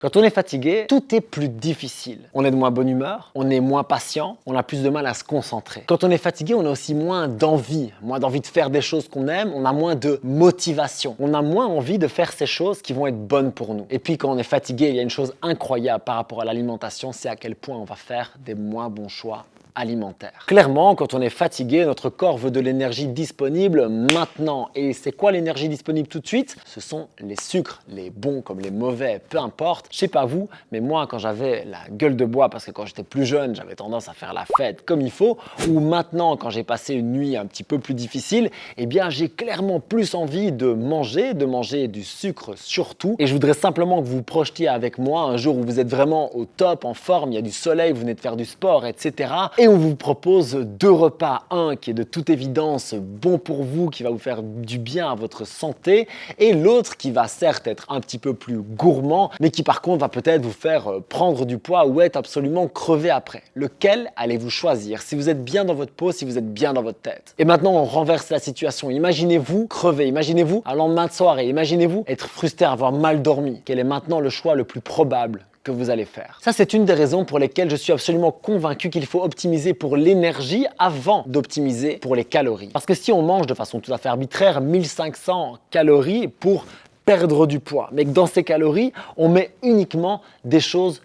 Quand on est fatigué, tout est plus difficile. On est de moins bonne humeur, on est moins patient, on a plus de mal à se concentrer. Quand on est fatigué, on a aussi moins d'envie de faire des choses qu'on aime, on a moins de motivation, on a moins envie de faire ces choses qui vont être bonnes pour nous. Et puis quand on est fatigué, il y a une chose incroyable par rapport à l'alimentation, c'est à quel point on va faire des moins bons choix alimentaire. Clairement, quand on est fatigué, notre corps veut de l'énergie disponible maintenant. Et c'est quoi l'énergie disponible tout de suite? Ce sont les sucres, les bons comme les mauvais, peu importe. Je sais pas vous, mais moi, quand j'avais la gueule de bois, parce que quand j'étais plus jeune, j'avais tendance à faire la fête comme il faut, ou maintenant, quand j'ai passé une nuit un petit peu plus difficile, eh bien, j'ai clairement plus envie de manger du sucre surtout. Et je voudrais simplement que vous vous projetiez avec moi un jour où vous êtes vraiment au top, en forme, il y a du soleil, vous venez de faire du sport, etc. Et on vous propose deux repas. Un qui est de toute évidence bon pour vous, qui va vous faire du bien à votre santé. Et l'autre qui va certes être un petit peu plus gourmand, mais qui par contre va peut-être vous faire prendre du poids ou être absolument crevé après. Lequel allez-vous choisir? Si vous êtes bien dans votre peau, si vous êtes bien dans votre tête. Et maintenant, on renverse la situation. Imaginez-vous crever, imaginez-vous un lendemain de soirée, imaginez-vous être frustré, avoir mal dormi. Quel est maintenant le choix le plus probable que vous allez faire? Ça, c'est une des raisons pour lesquelles je suis absolument convaincu qu'il faut optimiser pour l'énergie avant d'optimiser pour les calories. Parce que si on mange de façon tout à fait arbitraire 1500 calories pour perdre du poids, mais que dans ces calories, on met uniquement des choses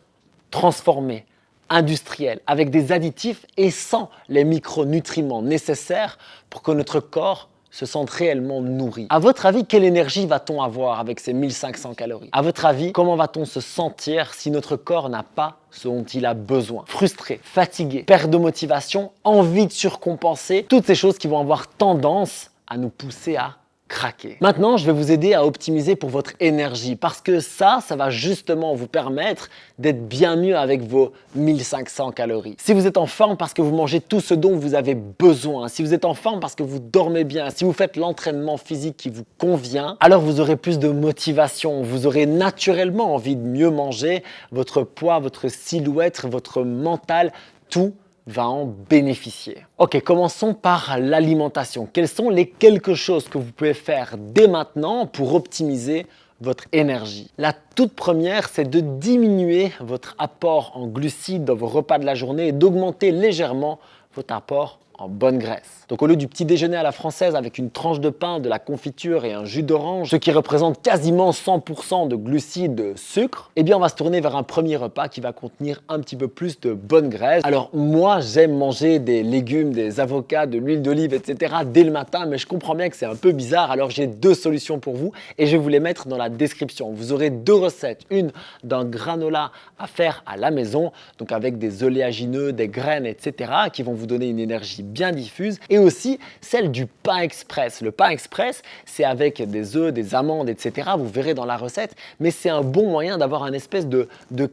transformées, industrielles, avec des additifs et sans les micronutriments nécessaires pour que notre corps se sentent réellement nourris. À votre avis, quelle énergie va-t-on avoir avec ces 1500 calories? À votre avis, comment va-t-on se sentir si notre corps n'a pas ce dont il a besoin? Frustré, fatigué, perte de motivation, envie de surcompenser, toutes ces choses qui vont avoir tendance à nous pousser à craquer. Maintenant, je vais vous aider à optimiser pour votre énergie parce que ça va justement vous permettre d'être bien mieux avec vos 1500 calories. Si vous êtes en forme parce que vous mangez tout ce dont vous avez besoin, si vous êtes en forme parce que vous dormez bien, si vous faites l'entraînement physique qui vous convient, alors vous aurez plus de motivation, vous aurez naturellement envie de mieux manger, votre poids, votre silhouette, votre mental, tout va en bénéficier. Ok, commençons par l'alimentation. Quelles sont les quelque chose que vous pouvez faire dès maintenant pour optimiser votre énergie? La toute première, c'est de diminuer votre apport en glucides dans vos repas de la journée et d'augmenter légèrement votre apport en bonne graisse. Donc au lieu du petit déjeuner à la française avec une tranche de pain, de la confiture et un jus d'orange, ce qui représente quasiment 100% de glucides, de sucre, eh bien on va se tourner vers un premier repas qui va contenir un petit peu plus de bonne graisse. Alors moi j'aime manger des légumes, des avocats, de l'huile d'olive, etc. dès le matin, mais je comprends bien que c'est un peu bizarre, alors j'ai deux solutions pour vous et je vais vous les mettre dans la description. Vous aurez deux recettes, une d'un granola à faire à la maison, donc avec des oléagineux, des graines, etc. qui vont vous donner une énergie bien diffuse, et aussi celle du pain express. Le pain express, c'est avec des œufs, des amandes, etc. Vous verrez dans la recette, mais c'est un bon moyen d'avoir un espèce de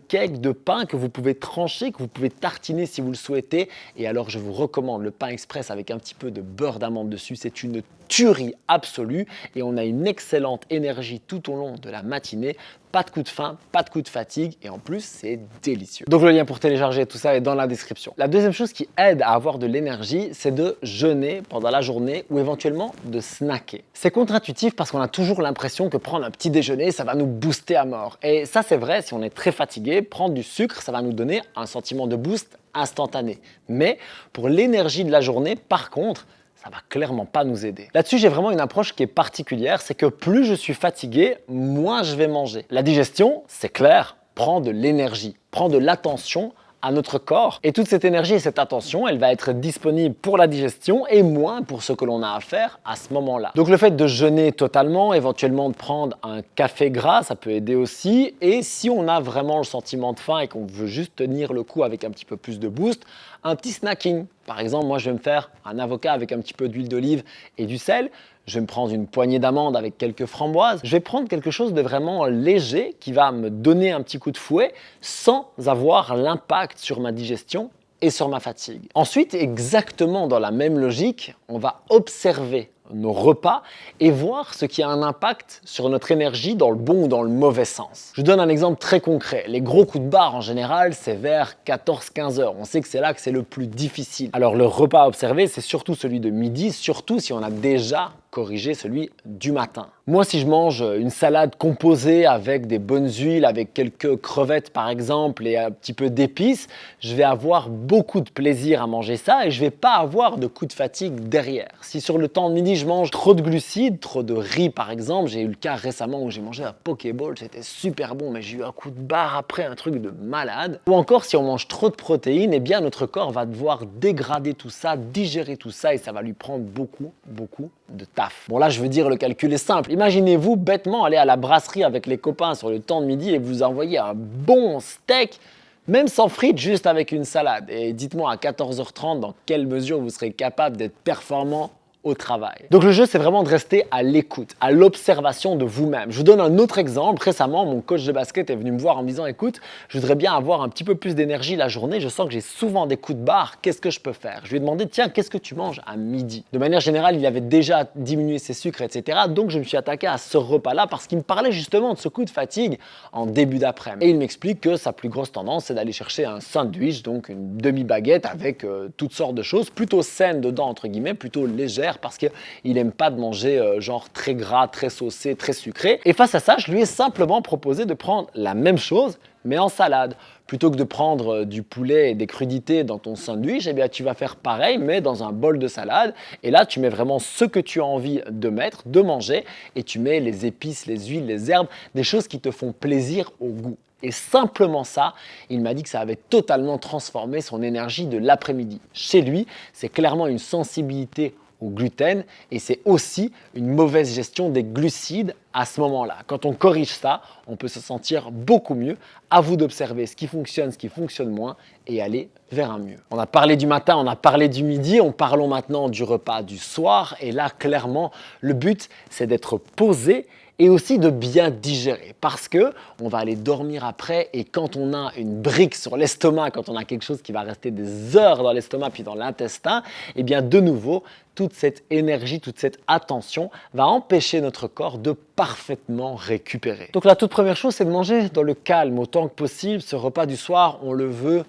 cake de pain que vous pouvez trancher, que vous pouvez tartiner si vous le souhaitez. Et alors, je vous recommande le pain express avec un petit peu de beurre d'amande dessus. C'est une tuerie absolue et on a une excellente énergie tout au long de la matinée. Pas de coup de faim, pas de coup de fatigue et en plus, c'est délicieux. Donc le lien pour télécharger tout ça est dans la description. La deuxième chose qui aide à avoir de l'énergie, c'est de jeûner pendant la journée ou éventuellement de snacker. C'est contre-intuitif parce qu'on a toujours l'impression que prendre un petit déjeuner, ça va nous booster à mort. Et ça, c'est vrai, si on est très fatigué, prendre du sucre, ça va nous donner un sentiment de boost instantané. Mais pour l'énergie de la journée, par contre, ça va clairement pas nous aider. Là-dessus, j'ai vraiment une approche qui est particulière, c'est que plus je suis fatigué, moins je vais manger. La digestion, c'est clair, prend de l'énergie, prend de l'attention à notre corps. Et toute cette énergie et cette attention, elle va être disponible pour la digestion et moins pour ce que l'on a à faire à ce moment-là. Donc le fait de jeûner totalement, éventuellement de prendre un café gras, ça peut aider aussi. Et si on a vraiment le sentiment de faim et qu'on veut juste tenir le coup avec un petit peu plus de boost, un petit snacking. Par exemple, moi je vais me faire un avocat avec un petit peu d'huile d'olive et du sel. Je vais me prendre une poignée d'amandes avec quelques framboises. Je vais prendre quelque chose de vraiment léger qui va me donner un petit coup de fouet sans avoir l'impact sur ma digestion et sur ma fatigue. Ensuite, exactement dans la même logique, on va observer nos repas et voir ce qui a un impact sur notre énergie dans le bon ou dans le mauvais sens. Je vous donne un exemple très concret. Les gros coups de barre en général, c'est vers 14-15 heures. On sait que c'est là que c'est le plus difficile. Alors le repas à observer, c'est surtout celui de midi, surtout si on a déjà corrigé celui du matin. Moi, si je mange une salade composée avec des bonnes huiles, avec quelques crevettes par exemple et un petit peu d'épices, je vais avoir beaucoup de plaisir à manger ça et je vais pas avoir de coup de fatigue derrière. Si sur le temps de midi, je mange trop de glucides, trop de riz par exemple, j'ai eu le cas récemment où j'ai mangé un Pokéball, c'était super bon, mais j'ai eu un coup de barre après, un truc de malade. Ou encore, si on mange trop de protéines, eh bien notre corps va devoir dégrader tout ça, digérer tout ça et ça va lui prendre beaucoup de taf. Bon là, je veux dire, le calcul est simple. Imaginez-vous bêtement aller à la brasserie avec les copains sur le temps de midi et vous envoyer un bon steak, même sans frites, juste avec une salade. Et dites-moi à 14h30 dans quelle mesure vous serez capable d'être performant au travail. Donc le jeu, c'est vraiment de rester à l'écoute, à l'observation de vous-même. Je vous donne un autre exemple. Récemment, mon coach de basket est venu me voir en me disant « Écoute, je voudrais bien avoir un petit peu plus d'énergie la journée. Je sens que j'ai souvent des coups de barre. Qu'est-ce que je peux faire ?» Je lui ai demandé « Tiens, qu'est-ce que tu manges à midi ?» De manière générale, il avait déjà diminué ses sucres, etc. Donc je me suis attaqué à ce repas-là parce qu'il me parlait justement de ce coup de fatigue en début d'après-midi. Et il m'explique que sa plus grosse tendance, c'est d'aller chercher un sandwich, donc une demi-baguette avec toutes sortes de choses, plutôt saines dedans, entre guillemets, plutôt légères, parce qu'il n'aime pas de manger genre très gras, très saucé, très sucré. Et face à ça, je lui ai simplement proposé de prendre la même chose, mais en salade. Plutôt que de prendre du poulet et des crudités dans ton sandwich, eh bien, tu vas faire pareil, mais dans un bol de salade. Et là, tu mets vraiment ce que tu as envie de mettre, de manger, et tu mets les épices, les huiles, les herbes, des choses qui te font plaisir au goût. Et simplement ça, il m'a dit que ça avait totalement transformé son énergie de l'après-midi. Chez lui, c'est clairement une sensibilité au gluten et c'est aussi une mauvaise gestion des glucides à ce moment-là. Quand on corrige ça, on peut se sentir beaucoup mieux. À vous d'observer ce qui fonctionne moins et aller vers un mieux. On a parlé du matin, on a parlé du midi, parlons maintenant du repas du soir. Et là, clairement, le but, c'est d'être posé et aussi de bien digérer parce que on va aller dormir après et quand on a une brique sur l'estomac, quand on a quelque chose qui va rester des heures dans l'estomac puis dans l'intestin, eh bien de nouveau, toute cette énergie, toute cette attention va empêcher notre corps de parfaitement récupérer. Donc la toute première chose, c'est de manger dans le calme autant que possible. Ce repas du soir, on le veut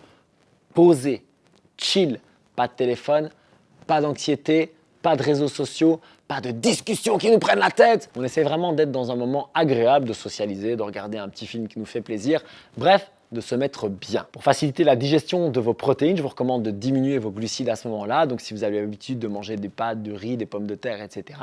posé, chill, pas de téléphone, pas d'anxiété, pas de réseaux sociaux, pas de discussions qui nous prennent la tête. On essaie vraiment d'être dans un moment agréable, de socialiser, de regarder un petit film qui nous fait plaisir. Bref, de se mettre bien. Pour faciliter la digestion de vos protéines, je vous recommande de diminuer vos glucides à ce moment-là. Donc si vous avez l'habitude de manger des pâtes, du riz, des pommes de terre, etc.,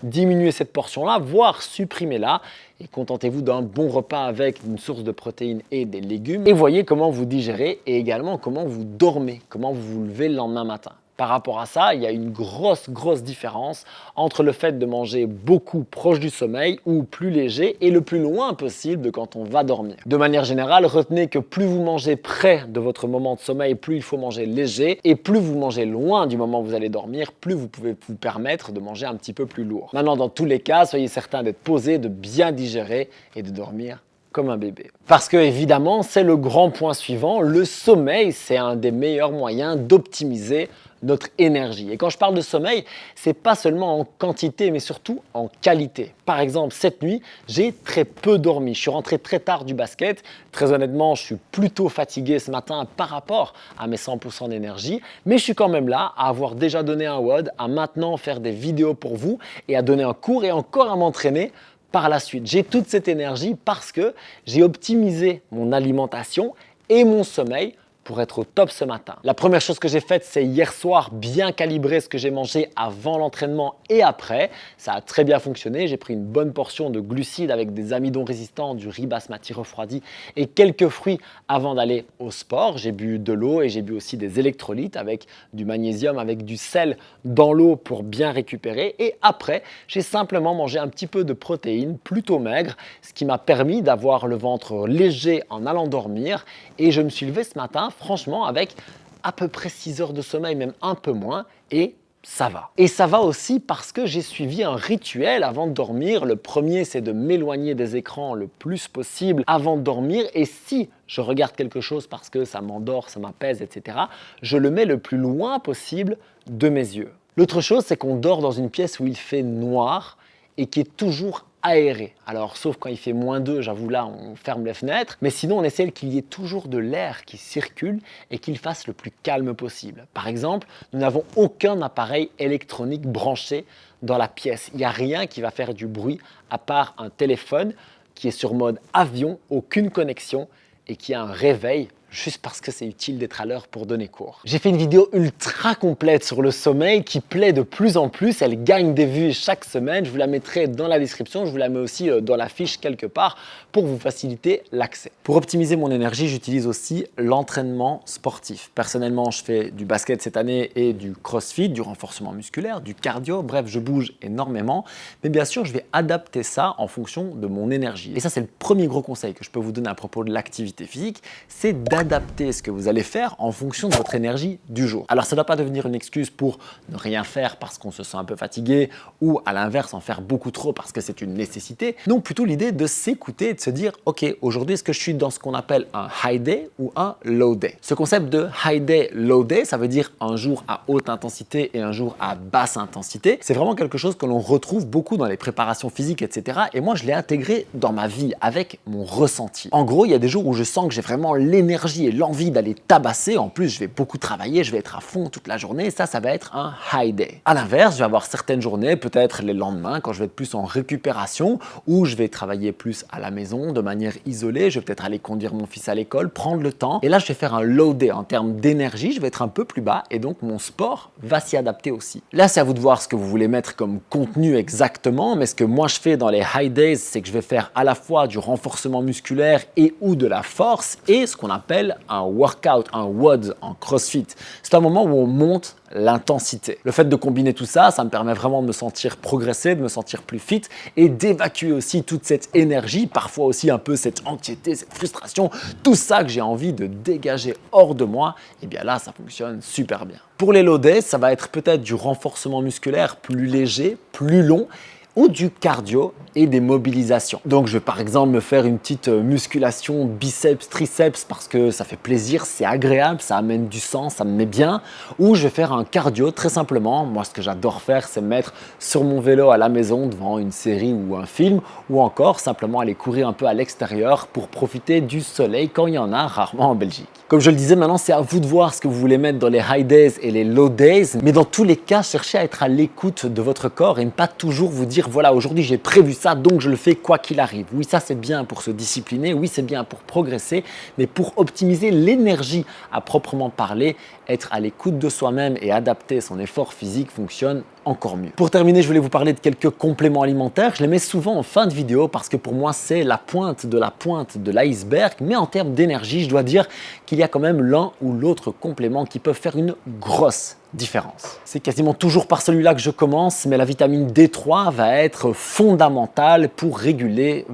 diminuez cette portion-là, voire supprimez-la et contentez-vous d'un bon repas avec une source de protéines et des légumes. Et voyez comment vous digérez et également comment vous dormez, comment vous vous levez le lendemain matin. Par rapport à ça, il y a une grosse différence entre le fait de manger beaucoup proche du sommeil ou plus léger et le plus loin possible de quand on va dormir. De manière générale, retenez que plus vous mangez près de votre moment de sommeil, plus il faut manger léger et plus vous mangez loin du moment où vous allez dormir, plus vous pouvez vous permettre de manger un petit peu plus lourd. Maintenant, dans tous les cas, soyez certain d'être posé, de bien digérer et de dormir comme un bébé. Parce que évidemment, c'est le grand point suivant, le sommeil, c'est un des meilleurs moyens d'optimiser notre énergie. Et quand je parle de sommeil, c'est pas seulement en quantité, mais surtout en qualité. Par exemple, cette nuit, j'ai très peu dormi. Je suis rentré très tard du basket. Très honnêtement, je suis plutôt fatigué ce matin par rapport à mes 100% d'énergie, mais je suis quand même là à avoir déjà donné un WOD, à maintenant faire des vidéos pour vous et à donner un cours et encore à m'entraîner par la suite. J'ai toute cette énergie parce que j'ai optimisé mon alimentation et mon sommeil pour être au top ce matin. La première chose que j'ai faite, c'est hier soir bien calibrer ce que j'ai mangé avant l'entraînement et après. Ça a très bien fonctionné. J'ai pris une bonne portion de glucides avec des amidons résistants, du riz basmati refroidi et quelques fruits avant d'aller au sport. J'ai bu de l'eau et j'ai bu aussi des électrolytes avec du magnésium, avec du sel dans l'eau pour bien récupérer. Et après, j'ai simplement mangé un petit peu de protéines plutôt maigres, ce qui m'a permis d'avoir le ventre léger en allant dormir. Et je me suis levé ce matin franchement avec à peu près 6 heures de sommeil, même un peu moins, et ça va. Et ça va aussi parce que j'ai suivi un rituel avant de dormir. Le premier, c'est de m'éloigner des écrans le plus possible avant de dormir. Et si je regarde quelque chose parce que ça m'endort, ça m'apaise, etc., je le mets le plus loin possible de mes yeux. L'autre chose, c'est qu'on dort dans une pièce où il fait noir et qui est toujours aéré. Alors, sauf quand il fait -2, j'avoue là, on ferme les fenêtres. Mais sinon, on essaie qu'il y ait toujours de l'air qui circule et qu'il fasse le plus calme possible. Par exemple, nous n'avons aucun appareil électronique branché dans la pièce. Il n'y a rien qui va faire du bruit à part un téléphone qui est sur mode avion, aucune connexion et qui a un réveil juste parce que c'est utile d'être à l'heure pour donner cours. J'ai fait une vidéo ultra complète sur le sommeil qui plaît de plus en plus, elle gagne des vues chaque semaine, je vous la mettrai dans la description, je vous la mets aussi dans la fiche quelque part pour vous faciliter l'accès. Pour optimiser mon énergie, j'utilise aussi l'entraînement sportif. Personnellement, je fais du basket cette année et du crossfit, du renforcement musculaire, du cardio, bref, je bouge énormément, mais bien sûr, je vais adapter ça en fonction de mon énergie. Et ça, c'est le premier gros conseil que je peux vous donner à propos de l'activité physique, c'est d'adapter ce que vous allez faire en fonction de votre énergie du jour. Alors ça ne doit pas devenir une excuse pour ne rien faire parce qu'on se sent un peu fatigué ou à l'inverse en faire beaucoup trop parce que c'est une nécessité. Non, plutôt l'idée de s'écouter et de se dire ok, aujourd'hui est-ce que je suis dans ce qu'on appelle un high day ou un low day. Ce concept de high day, low day, ça veut dire un jour à haute intensité et un jour à basse intensité. C'est vraiment quelque chose que l'on retrouve beaucoup dans les préparations physiques, etc. Et moi, je l'ai intégré dans ma vie avec mon ressenti. En gros, il y a des jours où je sens que j'ai vraiment l'énergie et l'envie d'aller tabasser. En plus, je vais beaucoup travailler, je vais être à fond toute la journée. Ça va être un high day. À l'inverse, je vais avoir certaines journées, peut-être les lendemains, quand je vais être plus en récupération, où je vais travailler plus à la maison, de manière isolée. Je vais peut-être aller conduire mon fils à l'école, prendre le temps. Et là, je vais faire un low day en termes d'énergie. Je vais être un peu plus bas et donc mon sport va s'y adapter aussi. Là, c'est à vous de voir ce que vous voulez mettre comme contenu exactement. Mais ce que moi, je fais dans les high days, c'est que je vais faire à la fois du renforcement musculaire et ou de la force et ce qu'on appelle un workout, un WOD en CrossFit. C'est un moment où on monte l'intensité. Le fait de combiner tout ça, ça me permet vraiment de me sentir progresser, de me sentir plus fit et d'évacuer aussi toute cette énergie, parfois aussi un peu cette anxiété, cette frustration, tout ça que j'ai envie de dégager hors de moi. Et bien là, ça fonctionne super bien. Pour les low days, ça va être peut-être du renforcement musculaire plus léger, plus long, ou du cardio et des mobilisations. Donc je vais par exemple me faire une petite musculation biceps, triceps parce que ça fait plaisir, c'est agréable, ça amène du sang, ça me met bien. Ou je vais faire un cardio très simplement. Moi ce que j'adore faire c'est me mettre sur mon vélo à la maison devant une série ou un film ou encore simplement aller courir un peu à l'extérieur pour profiter du soleil quand il y en a, rarement en Belgique. Comme je le disais, maintenant c'est à vous de voir ce que vous voulez mettre dans les high days et les low days, mais dans tous les cas, cherchez à être à l'écoute de votre corps et ne pas toujours vous dire voilà, aujourd'hui j'ai prévu ça, donc je le fais quoi qu'il arrive. Oui, ça c'est bien pour se discipliner, oui c'est bien pour progresser, mais pour optimiser l'énergie à proprement parler, être à l'écoute de soi-même et adapter son effort physique fonctionne encore mieux. Pour terminer, je voulais vous parler de quelques compléments alimentaires. Je les mets souvent en fin de vidéo parce que pour moi, c'est la pointe de l'iceberg. Mais en termes d'énergie, je dois dire qu'il y a quand même l'un ou l'autre complément qui peuvent faire une grosse différence. C'est quasiment toujours par celui-là que je commence, mais la vitamine D3 va être fondamentale pour réguler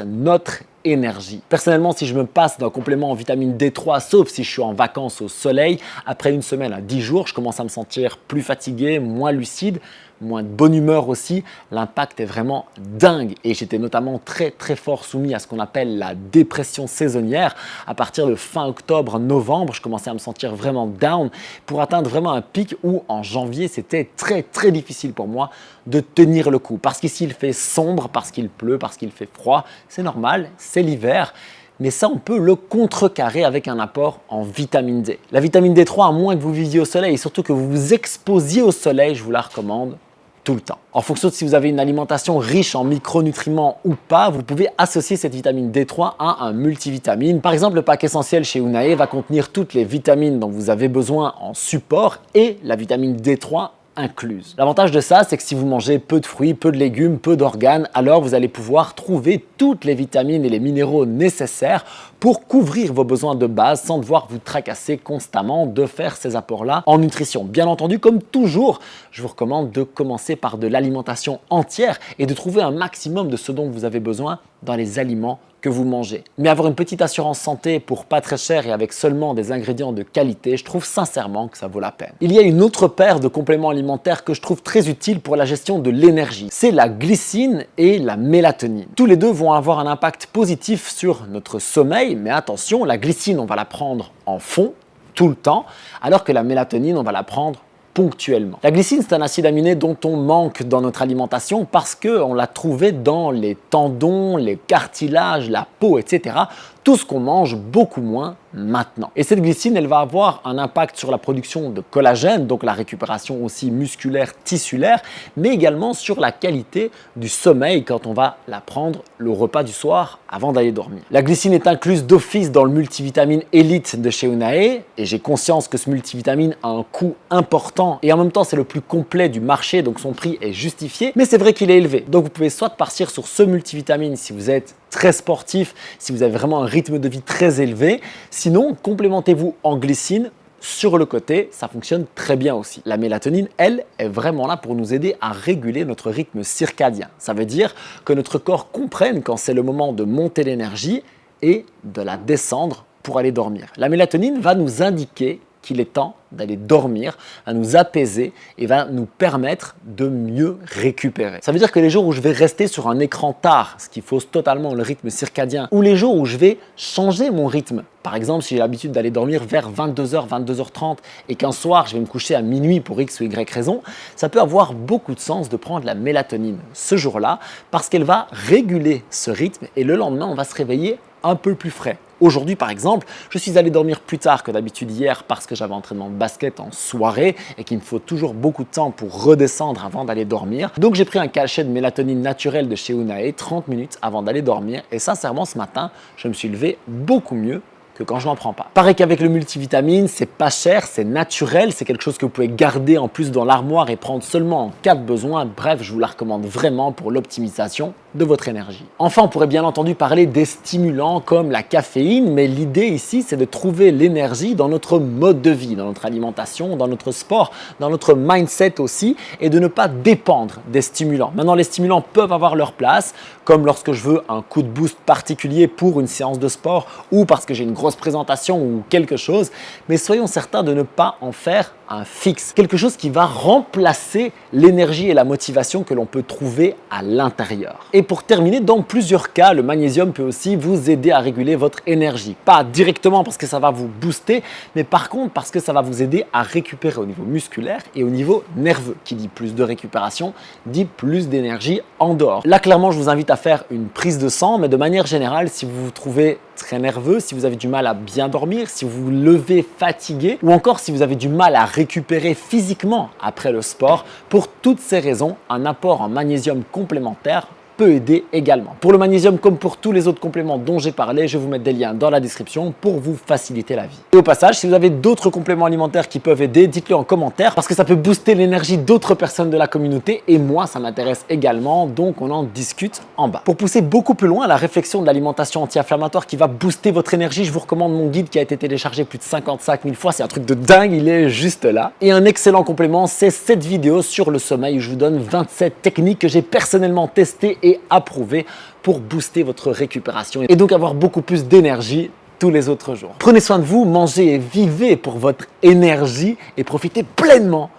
notre énergie. Personnellement, si je me passe d'un complément en vitamine D3, sauf si je suis en vacances au soleil, après une semaine à 10 jours, je commence à me sentir plus fatigué, moins lucide, moins de bonne humeur aussi. L'impact est vraiment dingue et j'étais notamment très fort soumis à ce qu'on appelle la dépression saisonnière. À partir de fin octobre, novembre, je commençais à me sentir vraiment down pour atteindre vraiment un pic où en janvier, c'était très difficile pour moi de tenir le coup. Parce qu'ici, il fait sombre, parce qu'il pleut, parce qu'il fait froid. C'est normal, c'est l'hiver. Mais ça, on peut le contrecarrer avec un apport en vitamine D. La vitamine D3, à moins que vous viviez au soleil et surtout que vous vous exposiez au soleil, je vous la recommande tout le temps. En fonction de si vous avez une alimentation riche en micronutriments ou pas, vous pouvez associer cette vitamine D3 à un multivitamine. Par exemple, le pack essentiel chez Unae va contenir toutes les vitamines dont vous avez besoin en support et la vitamine D3 incluse. L'avantage de ça, c'est que si vous mangez peu de fruits, peu de légumes, peu d'organes, alors vous allez pouvoir trouver toutes les vitamines et les minéraux nécessaires pour couvrir vos besoins de base sans devoir vous tracasser constamment de faire ces apports-là en nutrition. Bien entendu, comme toujours, je vous recommande de commencer par de l'alimentation entière et de trouver un maximum de ce dont vous avez besoin dans les aliments que vous mangez. Mais avoir une petite assurance santé pour pas très cher et avec seulement des ingrédients de qualité, je trouve sincèrement que ça vaut la peine. Il y a une autre paire de compléments alimentaires que je trouve très utile pour la gestion de l'énergie. C'est la glycine et la mélatonine. Tous les deux vont avoir un impact positif sur notre sommeil, mais attention, la glycine, on va la prendre en fond tout le temps, alors que la mélatonine, on va la prendre ponctuellement. La glycine, c'est un acide aminé dont on manque dans notre alimentation parce qu'on l'a trouvé dans les tendons, les cartilages, la peau, etc. Tout ce qu'on mange beaucoup moins maintenant. Et cette glycine, elle va avoir un impact sur la production de collagène, donc la récupération aussi musculaire, tissulaire, mais également sur la qualité du sommeil quand on va la prendre le repas du soir avant d'aller dormir. La glycine est incluse d'office dans le multivitamine Elite de chez Unai, et j'ai conscience que ce multivitamine a un coût important et en même temps c'est le plus complet du marché, donc son prix est justifié, mais c'est vrai qu'il est élevé. Donc vous pouvez soit partir sur ce multivitamine si vous êtes très sportif, si vous avez vraiment un rythme de vie très élevé. Sinon, complémentez-vous en glycine. Sur le côté, ça fonctionne très bien aussi. La mélatonine, elle, est vraiment là pour nous aider à réguler notre rythme circadien. Ça veut dire que notre corps comprenne quand c'est le moment de monter l'énergie et de la descendre pour aller dormir. La mélatonine va nous indiquer qu'il est temps d'aller dormir, à nous apaiser et va nous permettre de mieux récupérer. Ça veut dire que les jours où je vais rester sur un écran tard, ce qui fausse totalement le rythme circadien, ou les jours où je vais changer mon rythme, par exemple si j'ai l'habitude d'aller dormir vers 22h, 22h30 et qu'un soir je vais me coucher à minuit pour X ou Y raison, ça peut avoir beaucoup de sens de prendre la mélatonine ce jour-là parce qu'elle va réguler ce rythme et le lendemain on va se réveiller un peu plus frais. Aujourd'hui, par exemple, je suis allé dormir plus tard que d'habitude hier parce que j'avais entraînement de basket en soirée et qu'il me faut toujours beaucoup de temps pour redescendre avant d'aller dormir. Donc, j'ai pris un cachet de mélatonine naturelle de chez Unai 30 minutes avant d'aller dormir et sincèrement, ce matin, je me suis levé beaucoup mieux que quand je n'en prends pas. Pareil qu'avec le multivitamine, c'est pas cher, c'est naturel, c'est quelque chose que vous pouvez garder en plus dans l'armoire et prendre seulement en cas de besoin. Bref, je vous la recommande vraiment pour l'optimisation de votre énergie. Enfin, on pourrait bien entendu parler des stimulants comme la caféine, mais l'idée ici, c'est de trouver l'énergie dans notre mode de vie, dans notre alimentation, dans notre sport, dans notre mindset aussi, et de ne pas dépendre des stimulants. Maintenant, les stimulants peuvent avoir leur place, comme lorsque je veux un coup de boost particulier pour une séance de sport ou parce que j'ai une grosse présentation ou quelque chose, mais soyons certains de ne pas en faire un fixe, quelque chose qui va remplacer l'énergie et la motivation que l'on peut trouver à l'intérieur. Et pour terminer, dans plusieurs cas, le magnésium peut aussi vous aider à réguler votre énergie. Pas directement parce que ça va vous booster, mais par contre parce que ça va vous aider à récupérer au niveau musculaire et au niveau nerveux. Qui dit plus de récupération, dit plus d'énergie en dehors. Là, clairement, je vous invite à faire une prise de sang, mais de manière générale, si vous vous trouvez très nerveux, si vous avez du mal à bien dormir, si vous vous levez fatigué ou encore si vous avez du mal à récupérer physiquement après le sport, pour toutes ces raisons, un apport en magnésium complémentaire peut aider également. Pour le magnésium, comme pour tous les autres compléments dont j'ai parlé, je vais vous mettre des liens dans la description pour vous faciliter la vie. Et au passage, si vous avez d'autres compléments alimentaires qui peuvent aider, dites-le en commentaire parce que ça peut booster l'énergie d'autres personnes de la communauté et moi, ça m'intéresse également, donc on en discute en bas. Pour pousser beaucoup plus loin la réflexion de l'alimentation anti-inflammatoire qui va booster votre énergie, je vous recommande mon guide qui a été téléchargé plus de 55 000 fois. C'est un truc de dingue, il est juste là. Et un excellent complément, c'est cette vidéo sur le sommeil où je vous donne 27 techniques que j'ai personnellement testées et approuvé pour booster votre récupération et donc avoir beaucoup plus d'énergie tous les autres jours. Prenez soin de vous, mangez et vivez pour votre énergie et profitez pleinement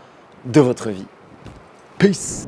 de votre vie. Peace!